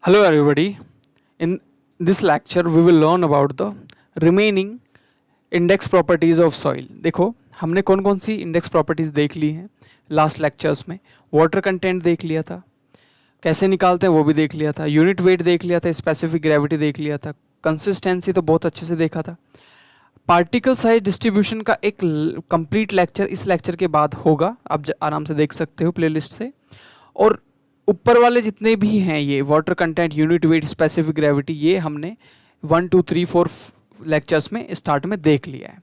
Hello, everybody. In this lecture, we will learn about the remaining index properties of soil. देखो हमने कौन कौन सी index properties देख ली हैं लास्ट लेक्चर्स में। वाटर कंटेंट देख लिया था, कैसे निकालते हैं वो भी देख लिया था, यूनिट वेट देख लिया था, स्पेसिफिक ग्रेविटी देख लिया था, कंसिस्टेंसी तो बहुत अच्छे से देखा था। पार्टिकल साइज डिस्ट्रीब्यूशन का एक कंप्लीट लेक्चर इस लेक्चर के बाद होगा, आप आराम से देख सकते हो प्लेलिस्ट से। और ऊपर वाले जितने भी हैं ये water content, unit weight, specific gravity, ये हमने 1 2 3 4 लेक्चर्स में स्टार्ट में देख लिया है।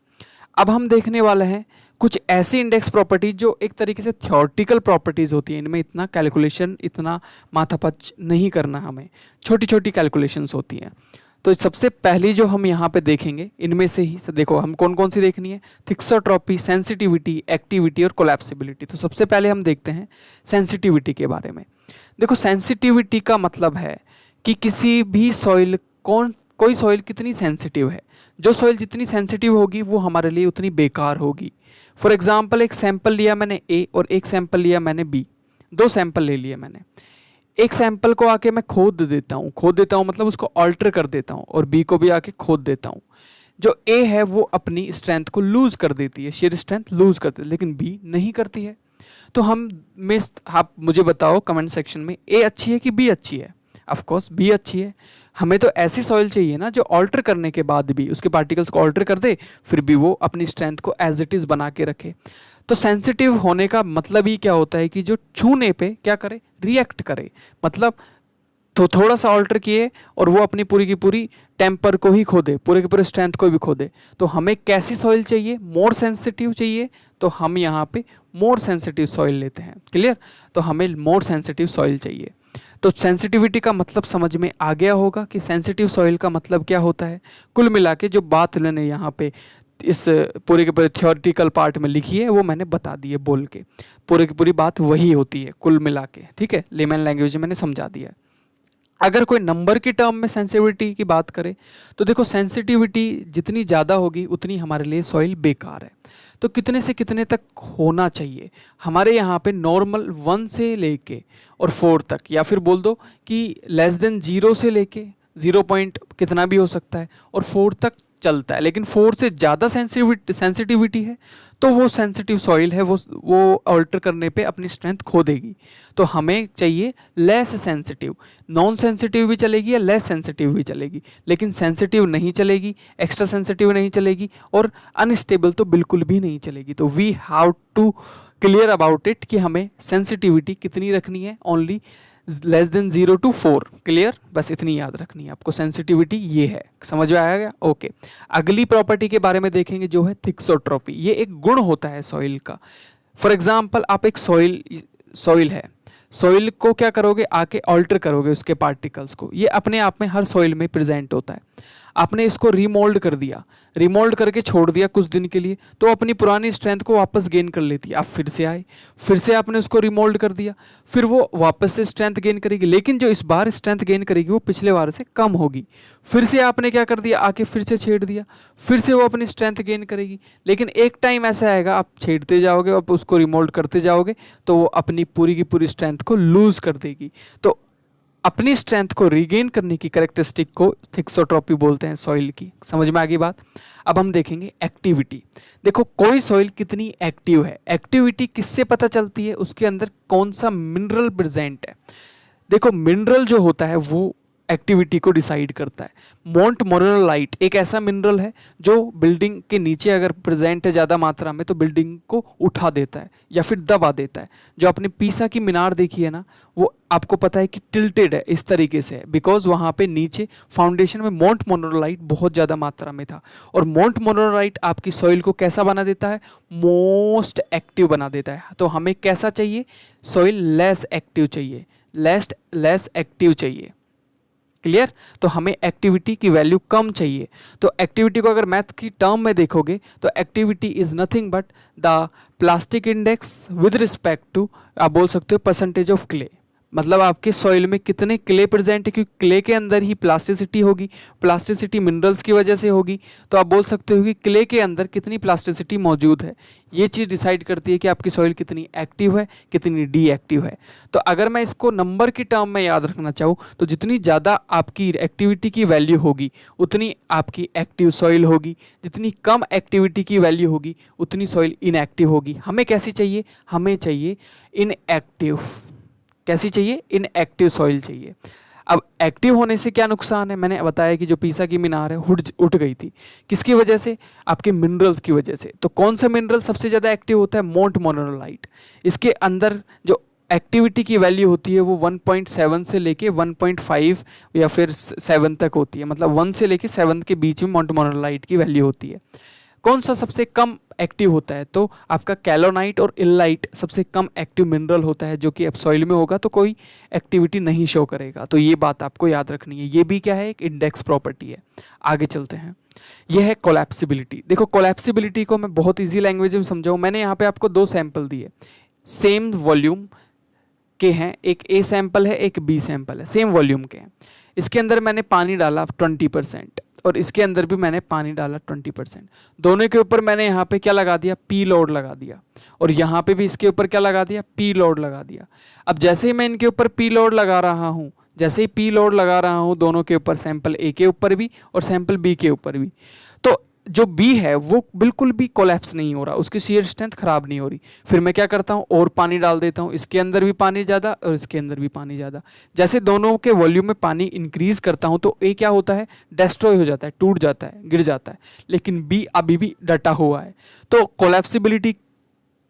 अब हम देखने वाले हैं कुछ ऐसी इंडेक्स प्रॉपर्टीज जो एक तरीके से थ्योरेटिकल प्रॉपर्टीज होती हैं। इनमें इतना कैलकुलेशन, इतना माथापच नहीं करना, हमें छोटी छोटी कैलकुलेशंस होती हैं। तो सबसे पहली जो हम यहाँ पे देखेंगे इनमें से ही देखो हम कौन कौन सी देखनी है, थिक्सोट्रॉपी, सेंसिटिविटी, एक्टिविटी और कोलैप्सिबिलिटी। तो सबसे पहले हम देखते हैं सेंसिटिविटी के बारे में। देखो सेंसिटिविटी का मतलब है कि किसी भी सॉइल, कोई सॉइल कितनी सेंसिटिव है। जो सॉइल जितनी सेंसिटिव होगी वो हमारे लिए उतनी बेकार होगी। फॉर एग्जाम्पल एक सैंपल लिया मैंने ए और एक सैंपल लिया मैंने बी, दो सैंपल ले लिए मैंने। एक सैंपल को आके मैं खोद देता हूँ मतलब उसको ऑल्टर कर देता हूँ, और बी को भी आके खोद देता हूँ। जो ए है वो अपनी स्ट्रेंथ को लूज कर देती है, शेयर स्ट्रेंथ लूज करती है, लेकिन बी नहीं करती है। तो आप मुझे बताओ कमेंट सेक्शन में, ए अच्छी है कि बी अच्छी है? ऑफ कोर्स बी अच्छी है। हमें तो ऐसी सॉइल चाहिए ना जो ऑल्टर करने के बाद भी उसके पार्टिकल्स को ऑल्टर कर दे, फिर भी वो अपनी स्ट्रेंथ को एज इट इज बना के रखे। तो सेंसिटिव होने का मतलब ही क्या होता है कि जो छूने पे क्या करे, रिएक्ट करे। मतलब तो थोड़ा सा ऑल्टर किए और वो अपनी पूरी की पूरी टेम्पर को ही खो दे, पूरे के पूरे स्ट्रेंथ को भी खो दे। तो हमें कैसी सॉइल चाहिए? मोर सेंसिटिव चाहिए। तो हम यहाँ पे मोर सेंसिटिव सॉइल लेते हैं। क्लियर? तो हमें मोर सेंसिटिव सॉइल चाहिए। तो सेंसिटिविटी का मतलब समझ में आ गया होगा कि सेंसिटिव सॉइल का मतलब क्या होता है। कुल मिला के जो बात मैंने यहाँ पे इस पूरे के पूरे थ्योरेटिकल पार्ट में लिखी है वो मैंने बता दी है बोल के। पूरे की पूरी बात वही होती है कुल मिला के। ठीक है, लेमन लैंग्वेज में मैंने समझा दिया है। अगर कोई नंबर के टर्म में सेंसिटिविटी की बात करें तो देखो सेंसिटिविटी जितनी ज़्यादा होगी उतनी हमारे लिए सॉइल बेकार है। तो कितने से कितने तक होना चाहिए? हमारे यहाँ पे नॉर्मल 1 से लेके और 4 तक, या फिर बोल दो कि लेस देन 0 से लेके 0 पॉइंट कितना भी हो सकता है और 4 तक चलता है। लेकिन 4 से ज़्यादा सेंसिटिविटी है तो वो सेंसिटिव सॉइल है, वो ऑल्टर करने पे अपनी स्ट्रेंथ खो देगी। तो हमें चाहिए लेस सेंसिटिव। नॉन सेंसिटिव भी चलेगी या लेस सेंसिटिव भी चलेगी, लेकिन सेंसिटिव नहीं चलेगी, एक्स्ट्रा सेंसिटिव नहीं चलेगी, और अनस्टेबल तो बिल्कुल भी नहीं चलेगी। तो we have to clear about it कि हमें सेंसिटिविटी कितनी रखनी है, only less than 0 to 4। Clear? बस इतनी याद रखनी है आपको, सेंसिटिविटी ये है। समझ में आया गया? ओके। अगली प्रॉपर्टी के बारे में देखेंगे जो है थिक्सोट्रॉपी। ये एक गुण होता है सॉइल का। फॉर एग्जाम्पल आप एक सॉइल है, सॉइल को क्या करोगे, आके ऑल्टर करोगे उसके पार्टिकल्स को। ये अपने आप में हर सॉइल में प्रेजेंट होता है। आपने इसको रीमोल्ड कर दिया, रीमोल्ड करके छोड़ दिया कुछ दिन के लिए, तो अपनी पुरानी स्ट्रेंथ को वापस गेन कर लेती है। आप फिर से आए, फिर से आपने उसको रीमोल्ड कर दिया, फिर वो वापस से स्ट्रेंथ गेन करेगी, लेकिन जो इस बार स्ट्रेंथ गेन करेगी वो पिछले बार से कम होगी। फिर से आपने क्या कर दिया, आके फिर से छेड़ दिया, फिर से वो अपनी स्ट्रेंथ गेन करेगी। लेकिन एक टाइम ऐसा आएगा आप छेड़ते जाओगे, आप उसको रिमोल्ड करते जाओगे, तो वो अपनी पूरी की पूरी स्ट्रेंथ को लूज कर देगी। तो अपनी स्ट्रेंथ को रीगेन करने की कैरेक्टरिस्टिक को थिक्सोट्रॉपी बोलते हैं सॉइल की। समझ में आ गई बात? अब हम देखेंगे एक्टिविटी। देखो कोई सॉइल कितनी एक्टिव है, एक्टिविटी किससे पता चलती है? उसके अंदर कौन सा मिनरल प्रेजेंट है। देखो मिनरल जो होता है वो एक्टिविटी को डिसाइड करता है। मोंट मोरेलाइट एक ऐसा मिनरल है जो बिल्डिंग के नीचे अगर प्रेजेंट है ज़्यादा मात्रा में तो बिल्डिंग को उठा देता है या फिर दबा देता है। जो आपने पीसा की मीनार देखी है ना, वो आपको पता है कि टिल्टेड है, इस तरीके से है, बिकॉज वहाँ पे नीचे फाउंडेशन में मोंट मोरेलाइट बहुत ज़्यादा मात्रा में था। और मोंट मोरेलाइट आपकी सॉइल को कैसा बना देता है? मोस्ट एक्टिव बना देता है। तो हमें कैसा चाहिए? सॉइल लेस एक्टिव चाहिए, लेस एक्टिव चाहिए। क्लियर? तो हमें एक्टिविटी की वैल्यू कम चाहिए। तो एक्टिविटी को अगर मैथ की टर्म में देखोगे तो activity is nothing but the plastic index with respect to, आप बोल सकते हो परसेंटेज ऑफ क्ले। मतलब आपके सॉइल में कितने क्ले प्रेजेंट है, क्योंकि क्ले के अंदर ही प्लास्टिसिटी होगी, प्लास्टिसिटी मिनरल्स की वजह से होगी। तो आप बोल सकते हो कि क्ले के अंदर कितनी प्लास्टिसिटी मौजूद है, ये चीज़ डिसाइड करती है कि आपकी सॉइल कितनी एक्टिव है, कितनी डीएक्टिव है। तो अगर मैं इसको नंबर की टर्म में याद रखना चाहूँ तो जितनी ज़्यादा आपकी एक्टिविटी की वैल्यू होगी उतनी आपकी एक्टिव सॉइल होगी, जितनी कम एक्टिविटी की वैल्यू होगी उतनी सॉइल इनएक्टिव होगी। हमें कैसी चाहिए, हमें चाहिए इनएक्टिव। कैसी चाहिए, इनएक्टिव सॉइल चाहिए। अब एक्टिव होने से क्या नुकसान है, मैंने बताया कि जो पीसा की मीनार है उठ गई थी, किसकी वजह से, आपके मिनरल्स की वजह से। तो कौन सा मिनरल सबसे ज़्यादा एक्टिव होता है, मोंटमोनोलाइट। इसके अंदर जो एक्टिविटी की वैल्यू होती है वो 1.7 से लेके 1.5 या फिर 7 तक होती है, मतलब 1 से लेके 7 के बीच में मोंटमोनोलाइट की वैल्यू होती है। कौन सा सबसे कम एक्टिव होता है, तो आपका कैलोनाइट और इल्लाइट सबसे कम एक्टिव मिनरल होता है, जो कि अब सॉइल में होगा तो कोई एक्टिविटी नहीं शो करेगा। तो ये बात आपको याद रखनी है, ये भी क्या है, एक इंडेक्स प्रॉपर्टी है। आगे चलते हैं, यह है कोलैप्सिबिलिटी। देखो कोलैप्सिबिलिटी को मैं बहुत ईजी लैंग्वेज में समझाऊँ, मैंने यहाँ पे आपको 2 सैंपल दिए, सेम वॉल्यूम के हैं, एक ए सैंपल है, एक बी सैंपल है, सेम वॉल्यूम के हैं। इसके अंदर मैंने पानी डाला 20% और इसके अंदर भी मैंने पानी डाला 20%। दोनों के ऊपर मैंने यहाँ पे क्या लगा दिया, पी लोड लगा दिया, और यहाँ पे भी इसके ऊपर क्या लगा दिया, पी लोड लगा दिया। अब जैसे ही मैं इनके ऊपर पी लोड लगा रहा हूँ, जैसे ही पी लोड लगा रहा हूँ दोनों के ऊपर, सैंपल ए के ऊपर भी और सैंपल बी के ऊपर भी, तो जो बी है वो बिल्कुल भी कोलैप्स नहीं हो रहा, उसकी शियर स्ट्रेंथ खराब नहीं हो रही। फिर मैं क्या करता हूँ, और पानी डाल देता हूँ, इसके अंदर भी पानी ज़्यादा और इसके अंदर भी पानी ज़्यादा। जैसे दोनों के वॉल्यूम में पानी इंक्रीज करता हूँ तो ए क्या होता है, डिस्ट्रॉय हो जाता है, टूट जाता है, गिर जाता है, लेकिन बी अभी भी डटा हुआ है। तो कोलैप्सिबिलिटी,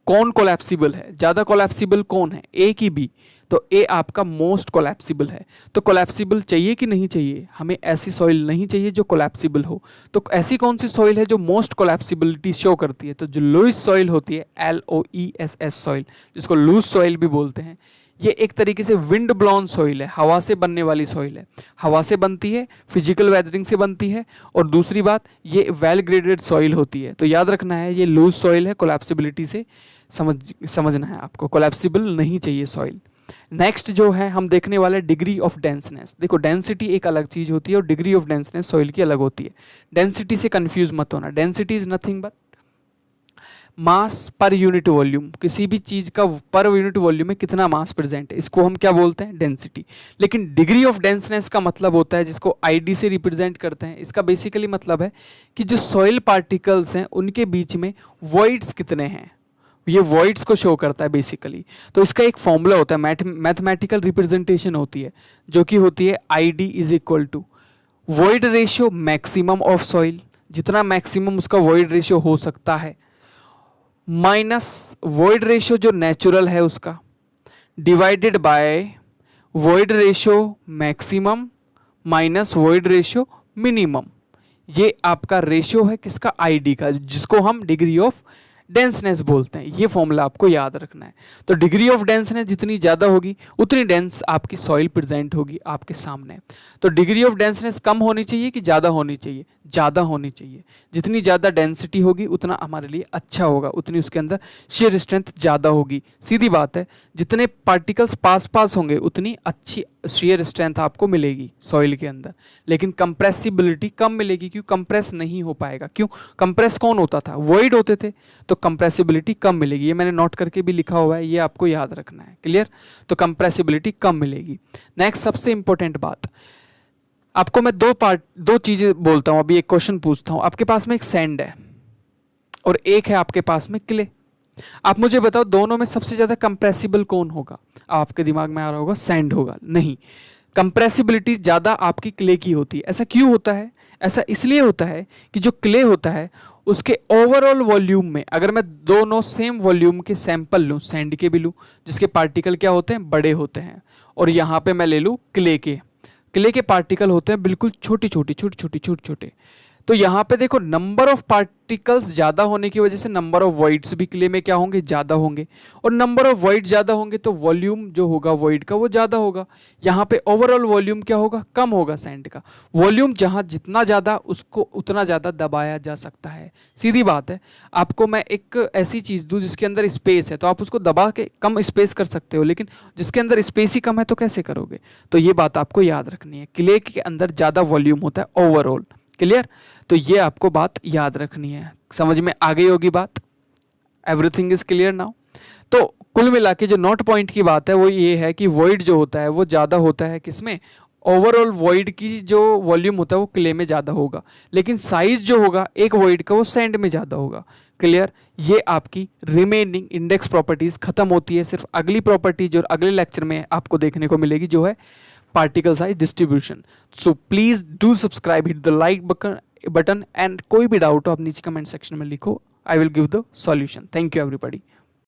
कौन कोलैप्सिबल है, ज़्यादा कोलैप्सिबल कौन है, ए की बी, तो ए आपका मोस्ट कोलैप्सिबल है। तो कोलैप्सिबल चाहिए कि नहीं चाहिए, हमें ऐसी सॉइल नहीं चाहिए जो कोलैप्सिबल हो। तो ऐसी कौन सी सॉइल है जो मोस्ट कोलैप्सिबिलिटी शो करती है, तो जो लूज सॉइल होती है, LOESS सॉइल, जिसको लूज सॉइल भी बोलते हैं, ये एक तरीके से विंड ब्लॉन सॉइल है, हवा से बनने वाली सॉइल है। हवा से बनती है, फिजिकल वेदरिंग से बनती है, और दूसरी बात ये वेल ग्रेडेड सॉइल होती है। तो याद रखना है ये लूज सॉइल है, कोलैप्सिबिलिटी से समझना है आपको, कोलैप्सिबल नहीं चाहिए सॉइल। नेक्स्ट जो है हम देखने वाले डिग्री ऑफ डेंसनेस। देखो डेंसिटी एक अलग चीज होती है और डिग्री ऑफ डेंसनेस सॉइल की अलग होती है। डेंसिटी से कंफ्यूज मत होना, density is nothing but mass per unit volume, किसी भी चीज का पर यूनिट वॉल्यूम में कितना मास प्रेजेंट है, इसको हम क्या बोलते हैं, डेंसिटी। लेकिन डिग्री ऑफ डेंसनेस का मतलब होता है, जिसको ID से रिप्रेजेंट करते हैं, इसका बेसिकली मतलब है कि जो सॉइल पार्टिकल्स हैं उनके बीच में वॉइड्स कितने हैं, ये वॉइड्स को शो करता है बेसिकली। तो इसका एक फॉर्मूला होता है, मैथमेटिकल रिप्रेजेंटेशन होती है, जो कि होती है ID is equal to void ratio maximum of soil, जितना मैक्सिमम उसका वॉइड रेशियो हो सकता है, माइनस वॉइड रेशियो जो नेचुरल है उसका, divided by void ratio maximum minus void ratio minimum. ये आपका रेशियो है किसका, ID का, जिसको हम डिग्री ऑफ डेंसनेस बोलते हैं। ये फॉर्मूला आपको याद रखना है। तो डिग्री ऑफ डेंसनेस जितनी ज़्यादा होगी उतनी डेंस आपकी सॉइल प्रेजेंट होगी आपके सामने। तो डिग्री ऑफ डेंसनेस कम होनी चाहिए कि ज़्यादा होनी चाहिए, ज़्यादा होनी चाहिए। जितनी ज़्यादा डेंसिटी होगी उतना हमारे लिए अच्छा होगा, उतनी उसके अंदर शेयर स्ट्रेंथ ज़्यादा होगी। सीधी बात है, जितने पार्टिकल्स पास पास होंगे उतनी अच्छी शेयर स्ट्रेंथ आपको मिलेगी सॉइल के अंदर, लेकिन कंप्रेसिबिलिटी कम मिलेगी, क्यों, कंप्रेस नहीं हो पाएगा। क्यों, कंप्रेस कौन होता था, वॉइड होते थे, तो कंप्रेसिबिलिटी कम मिलेगी। ये मैंने नोट करके भी लिखा हुआ है, ये आपको याद रखना है, क्लियर। तो कंप्रेसिबिलिटी कम मिलेगी। नेक्स्ट सबसे इंपॉर्टेंट बात, आपको मैं दो चीजें बोलता हूं, अभी एक क्वेश्चन पूछता हूं। आपके पास में एक सैंड है और एक है आपके पास में क्ले। आप मुझे बताओ दोनों में सबसे ज्यादा कंप्रेसिबल कौन होगा। आपके दिमाग में आ रहा होगा सैंड होगा, नहीं, कंप्रेसिबिलिटी ज्यादा आपकी क्ले की होती है। ऐसा क्यों होता है, ऐसा इसलिए होता है कि जो क्ले होता है उसके ओवरऑल वॉल्यूम में, अगर मैं दोनों सेम वॉल्यूम के सैंपल लूँ, सैंड के भी लूँ जिसके पार्टिकल क्या होते हैं, बड़े होते हैं, और यहाँ पे मैं ले लूँ क्ले के पार्टिकल होते हैं बिल्कुल छोटे छोटे, तो यहाँ पे देखो नंबर ऑफ पार्टिकल्स ज़्यादा होने की वजह से नंबर ऑफ वॉइड्स भी क्ले में क्या होंगे, ज़्यादा होंगे, और नंबर ऑफ वॉइड ज़्यादा होंगे तो वॉल्यूम जो होगा वॉइड का वो ज़्यादा होगा। यहाँ पे ओवरऑल वॉल्यूम क्या होगा, कम होगा सैंड का। वॉल्यूम जहाँ जितना ज़्यादा उसको उतना ज़्यादा दबाया जा सकता है, सीधी बात है। आपको मैं एक ऐसी चीज़ दूँ जिसके अंदर स्पेस है तो आप उसको दबा के कम स्पेस कर सकते हो, लेकिन जिसके अंदर स्पेस ही कम है तो कैसे करोगे। तो ये बात आपको याद रखनी है, क्ले के अंदर ज़्यादा वॉल्यूम होता है ओवरऑल। क्लियर, तो ये आपको बात याद रखनी है। समझ में आ गई होगी बात, एवरीथिंग इज क्लियर नाउ। तो कुल मिला के जो नोट पॉइंट की बात है वो ये है कि वॉइड जो होता है वो ज़्यादा होता है किसमें, ओवरऑल वॉइड की जो वॉल्यूम होता है वो क्ले में ज़्यादा होगा, लेकिन साइज जो होगा एक वॉइड का वो सैंड में ज़्यादा होगा। क्लियर, ये आपकी रिमेनिंग इंडेक्स प्रॉपर्टीज खत्म होती है। सिर्फ अगली प्रॉपर्टी जो अगले लेक्चर में आपको देखने को मिलेगी जो है particle size distribution. So please do subscribe, hit the like button, and कोई भी डाउट हो आप नीचे कमेंट सेक्शन में लिखो, I will give the solution. Thank you everybody.